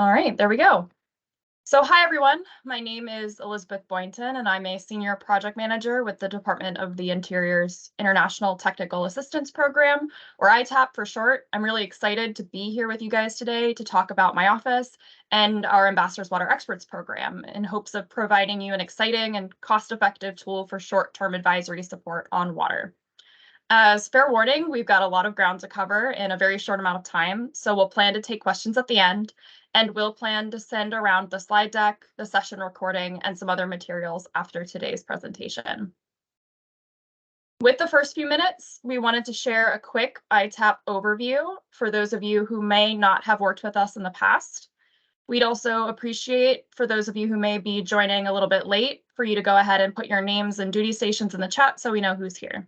All right, there we go. So hi, everyone. My name is Elizabeth Boynton, and I'm a Senior Project Manager with the Department of the Interior's International Technical Assistance Program, or ITAP for short. I'm really excited to be here with you guys today to talk about my office and our Ambassadors Water Experts program in hopes of providing you an exciting and cost-effective tool for short-term advisory support on water. As fair warning, we've got a lot of ground to cover in a very short amount of time, so we'll plan to take questions at the end, and we'll plan to send around the slide deck, the session recording, and some other materials after today's presentation. With the first few minutes, we wanted to share a quick ITAP overview for those of you who may not have worked with us in the past. We'd also appreciate, for those of you who may be joining a little bit late, for you to go ahead and put your names and duty stations in the chat so we know who's here.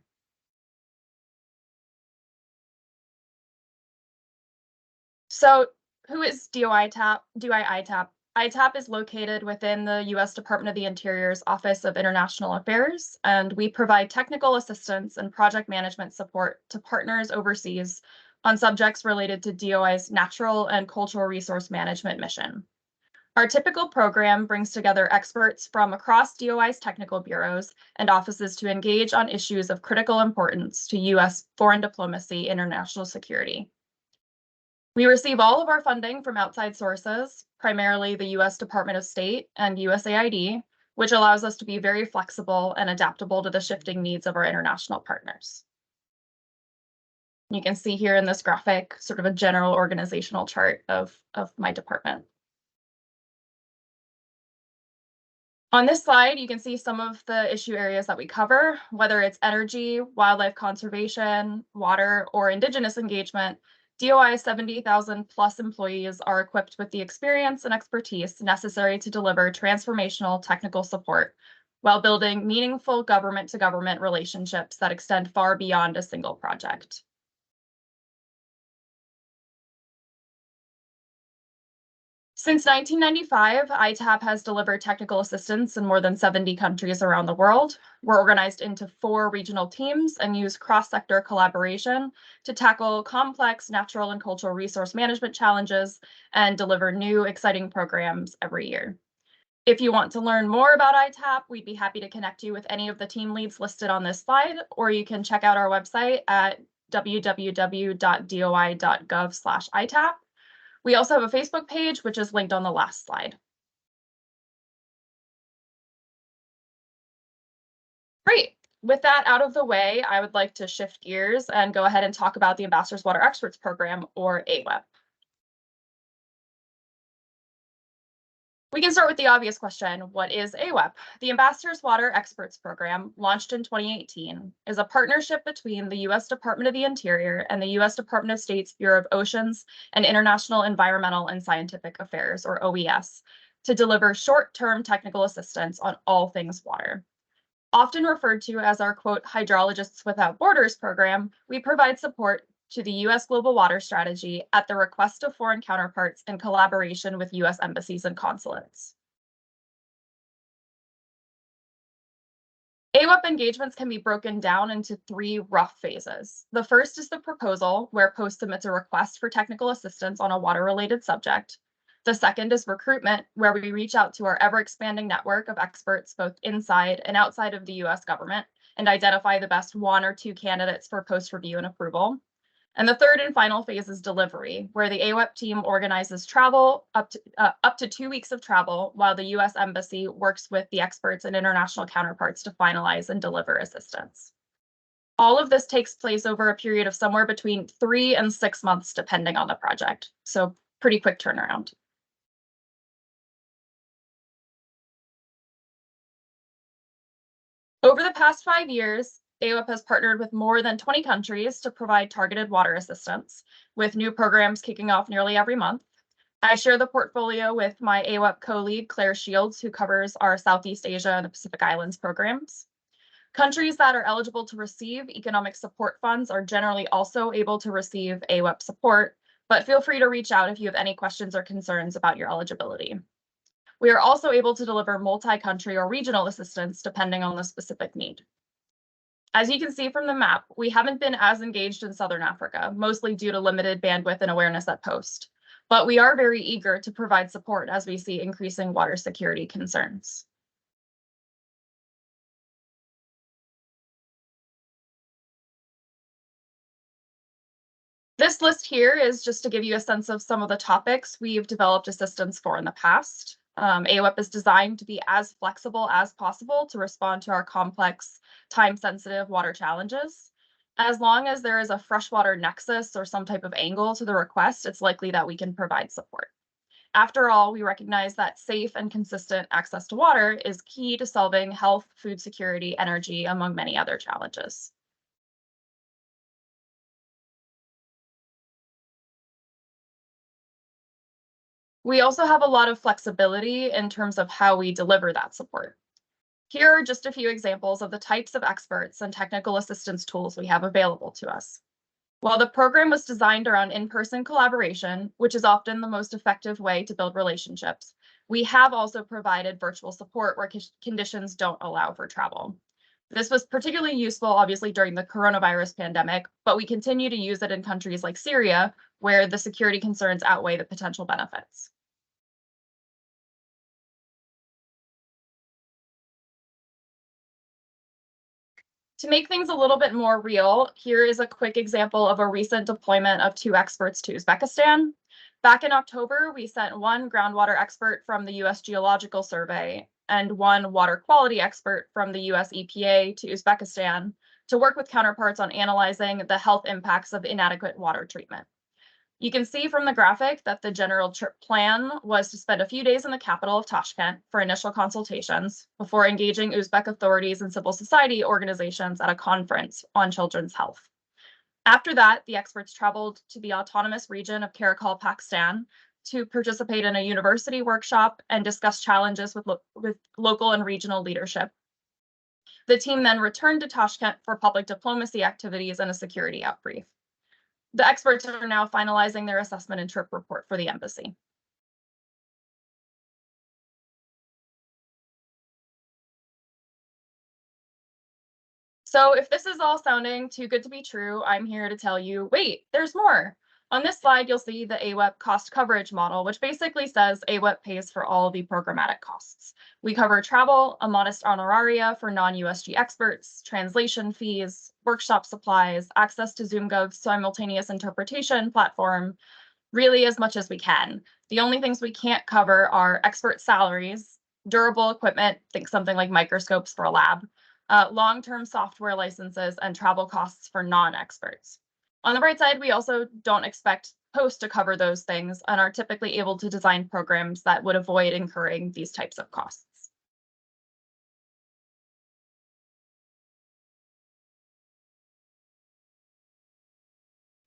So who is DOI-ITAP? DOI-ITAP. ITAP is located within the U.S. Department of the Interior's Office of International Affairs, and we provide technical assistance and project management support to partners overseas on subjects related to DOI's natural and cultural resource management mission. Our typical program brings together experts from across DOI's technical bureaus and offices to engage on issues of critical importance to U.S. foreign diplomacy and international security. We receive all of our funding from outside sources, primarily the U.S. Department of State and USAID, which allows us to be very flexible and adaptable to the shifting needs of our international partners. You can see here in this graphic sort of a general organizational chart of my department. On this slide, you can see some of the issue areas that we cover, whether it's energy, wildlife conservation, water, or Indigenous engagement. DOI's 70,000 plus employees are equipped with the experience and expertise necessary to deliver transformational technical support while building meaningful government-to-government relationships that extend far beyond a single project. Since 1995, ITAP has delivered technical assistance in more than 70 countries around the world. We're organized into 4 regional teams and use cross-sector collaboration to tackle complex natural and cultural resource management challenges and deliver new, exciting programs every year. If you want to learn more about ITAP, we'd be happy to connect you with any of the team leads listed on this slide, or you can check out our website at www.doi.gov/ITAP. We also have a Facebook page, which is linked on the last slide. Great. With that out of the way, I would like to shift gears and go ahead and talk about the Ambassadors Water Experts Program, or AWEP. We can start with the obvious question, what is AWEP? The Ambassadors Water Experts Program, launched in 2018, is a partnership between the U.S. Department of the Interior and the U.S. Department of State's Bureau of Oceans and International Environmental and Scientific Affairs, or OES, to deliver short-term technical assistance on all things water. Often referred to as our, quote, Hydrologists Without Borders program, we provide support to the U.S. Global Water Strategy at the request of foreign counterparts in collaboration with U.S. embassies and consulates. AWEP engagements can be broken down into 3 rough phases. The first is the proposal, where POST submits a request for technical assistance on a water-related subject. The second is recruitment, where we reach out to our ever-expanding network of experts both inside and outside of the U.S. government and identify the best 1 or 2 candidates for POST review and approval. And the third and final phase is delivery, where the AWEP team organizes travel up to 2 weeks of travel, while the U.S. Embassy works with the experts and international counterparts to finalize and deliver assistance. All of this takes place over a period of somewhere between 3 and 6 months, depending on the project. So pretty quick turnaround. Over the past 5 years, AWEP has partnered with more than 20 countries to provide targeted water assistance, with new programs kicking off nearly every month. I share the portfolio with my AWEP co-lead, Claire Shields, who covers our Southeast Asia and the Pacific Islands programs. Countries that are eligible to receive economic support funds are generally also able to receive AWEP support, but feel free to reach out if you have any questions or concerns about your eligibility. We are also able to deliver multi-country or regional assistance depending on the specific need. As you can see from the map, we haven't been as engaged in Southern Africa, mostly due to limited bandwidth and awareness at POST. but we are very eager to provide support as we see increasing water security concerns. This list here is just to give you a sense of some of the topics we've developed assistance for in the past. AWEP is designed to be as flexible as possible to respond to our complex, time-sensitive water challenges. As long as there is a freshwater nexus or some type of angle to the request, it's likely that we can provide support. After all, we recognize that safe and consistent access to water is key to solving health, food security, energy, among many other challenges. We also have a lot of flexibility in terms of how we deliver that support. Here are just a few examples of the types of experts and technical assistance tools we have available to us. While the program was designed around in-person collaboration, which is often the most effective way to build relationships, we have also provided virtual support where conditions don't allow for travel. This was particularly useful, obviously, during the coronavirus pandemic, but we continue to use it in countries like Syria, where the security concerns outweigh the potential benefits. To make things a little bit more real, here is a quick example of a recent deployment of 2 experts to Uzbekistan. Back in October, we sent 1 groundwater expert from the US Geological Survey and 1 water quality expert from the US EPA to Uzbekistan to work with counterparts on analyzing the health impacts of inadequate water treatment. You can see from the graphic that the general trip plan was to spend a few days in the capital of Tashkent for initial consultations before engaging Uzbek authorities and civil society organizations at a conference on children's health. After that, the experts traveled to the autonomous region of Karakol, Pakistan to participate in a university workshop and discuss challenges with local and regional leadership. The team then returned to Tashkent for public diplomacy activities and a security outbrief. The experts are now finalizing their assessment and trip report for the embassy. So if this is all sounding too good to be true, I'm here to tell you, wait, there's more. On this slide, you'll see the AWEP cost coverage model, which basically says AWEP pays for all of the programmatic costs. We cover travel, a modest honoraria for non-USG experts, translation fees, workshop supplies, access to ZoomGov's simultaneous interpretation platform, really as much as we can. The only things we can't cover are expert salaries, durable equipment, think something like microscopes for a lab, long-term software licenses, and travel costs for non-experts. On the bright side, we also don't expect post to cover those things and are typically able to design programs that would avoid incurring these types of costs.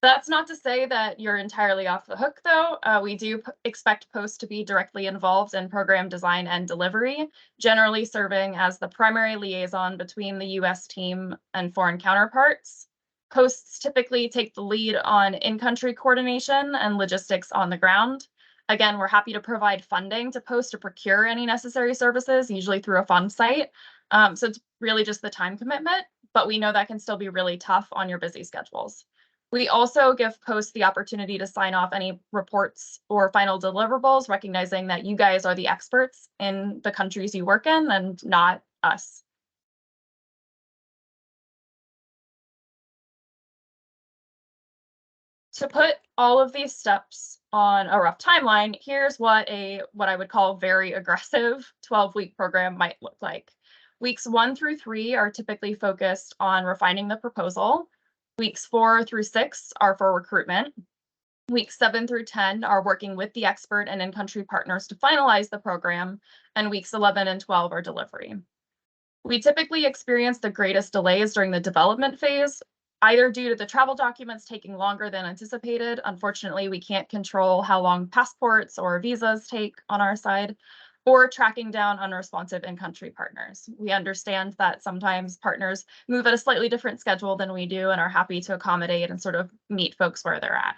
That's not to say that you're entirely off the hook, though. We do expect post to be directly involved in program design and delivery, generally serving as the primary liaison between the US team and foreign counterparts. Posts typically take the lead on in-country coordination and logistics on the ground. Again, we're happy to provide funding to post to procure any necessary services, usually through a fund site. So it's really just the time commitment, but we know that can still be really tough on your busy schedules. We also give posts the opportunity to sign off any reports or final deliverables, recognizing that you guys are the experts in the countries you work in and not us. To put all of these steps on a rough timeline, here's what I would call very aggressive 12-week program might look like. Weeks 1 through 3 are typically focused on refining the proposal. Weeks 4 through 6 are for recruitment. Weeks 7 through 10 are working with the expert and in-country partners to finalize the program, and weeks 11 and 12 are delivery. We typically experience the greatest delays during the development phase, either due to the travel documents taking longer than anticipated. Unfortunately, we can't control how long passports or visas take on our side, or tracking down unresponsive in-country partners. We understand that sometimes partners move at a slightly different schedule than we do and are happy to accommodate and sort of meet folks where they're at.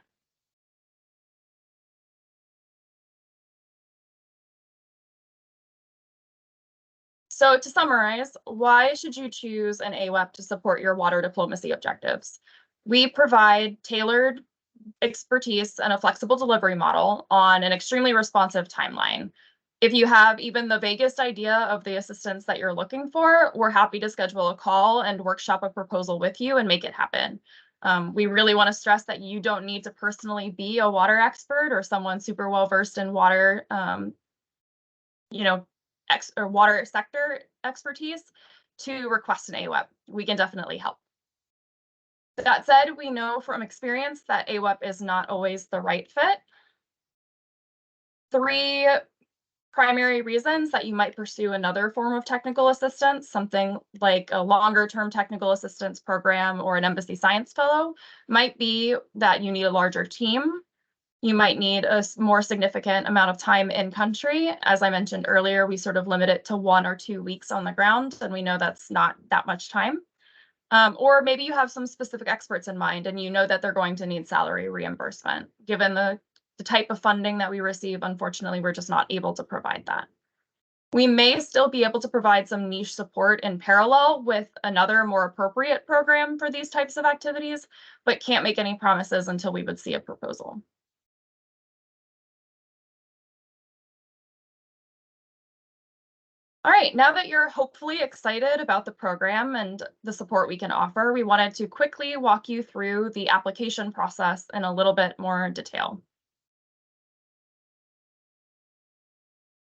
So to summarize, why should you choose an AWEP to support your water diplomacy objectives? We provide tailored expertise and a flexible delivery model on an extremely responsive timeline. If you have even the vaguest idea of the assistance that you're looking for, we're happy to schedule a call and workshop a proposal with you and make it happen. We really want to stress that you don't need to personally be a water expert or someone super well versed in water, you know, or water sector expertise to request an AWEP. We can definitely help. That said, we know from experience that AWEP is not always the right fit. 3 primary reasons that you might pursue another form of technical assistance, something like a longer-term technical assistance program or an embassy science fellow, might be that you need a larger team. You might need a more significant amount of time in country. As I mentioned earlier, we sort of limit it to 1 or 2 weeks on the ground, and we know that's not that much time. Or maybe you have some specific experts in mind and you know that they're going to need salary reimbursement. Given the type of funding that we receive, unfortunately, we're just not able to provide that. We may still be able to provide some niche support in parallel with another more appropriate program for these types of activities, but can't make any promises until we would see a proposal. All right, now that you're hopefully excited about the program and the support we can offer, we wanted to quickly walk you through the application process in a little bit more detail.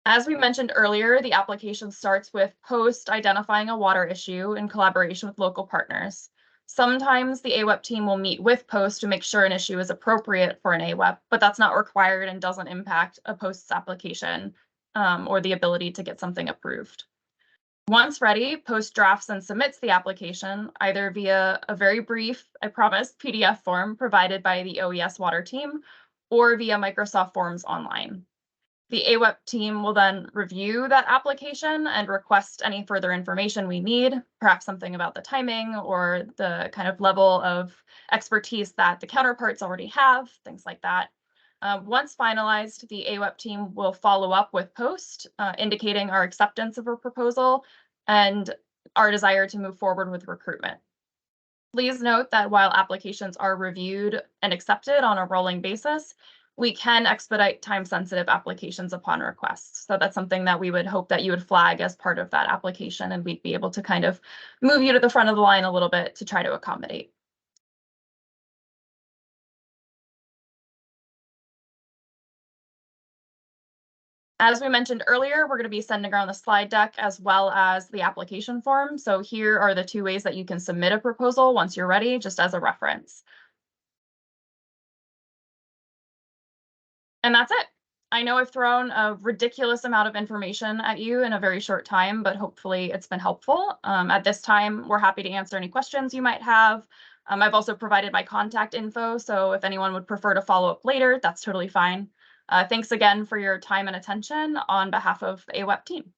As we mentioned earlier, the application starts with POST identifying a water issue in collaboration with local partners. Sometimes the AWEP team will meet with POST to make sure an issue is appropriate for an AWEP, but that's not required and doesn't impact a POST's application or the ability to get something approved. Once ready, POST drafts and submits the application either via a very brief, I promise, PDF form provided by the OES water team or via Microsoft Forms online. The AWEP team will then review that application and request any further information we need, perhaps something about the timing or the kind of level of expertise that the counterparts already have, things like that. Once finalized, the AWEP team will follow up with POST, indicating our acceptance of a proposal and our desire to move forward with recruitment. Please note that while applications are reviewed and accepted on a rolling basis, we can expedite time-sensitive applications upon request. So that's something that we would hope that you would flag as part of that application, and we'd be able to kind of move you to the front of the line a little bit to try to accommodate. As we mentioned earlier, we're going to be sending around the slide deck as well as the application form. So here are the 2 ways that you can submit a proposal once you're ready, just as a reference. And that's it. I know I've thrown a ridiculous amount of information at you in a very short time, but hopefully it's been helpful. At this time, we're happy to answer any questions you might have. I've also provided my contact info, so if anyone would prefer to follow up later, that's totally fine. Thanks again for your time and attention on behalf of the AWEP team.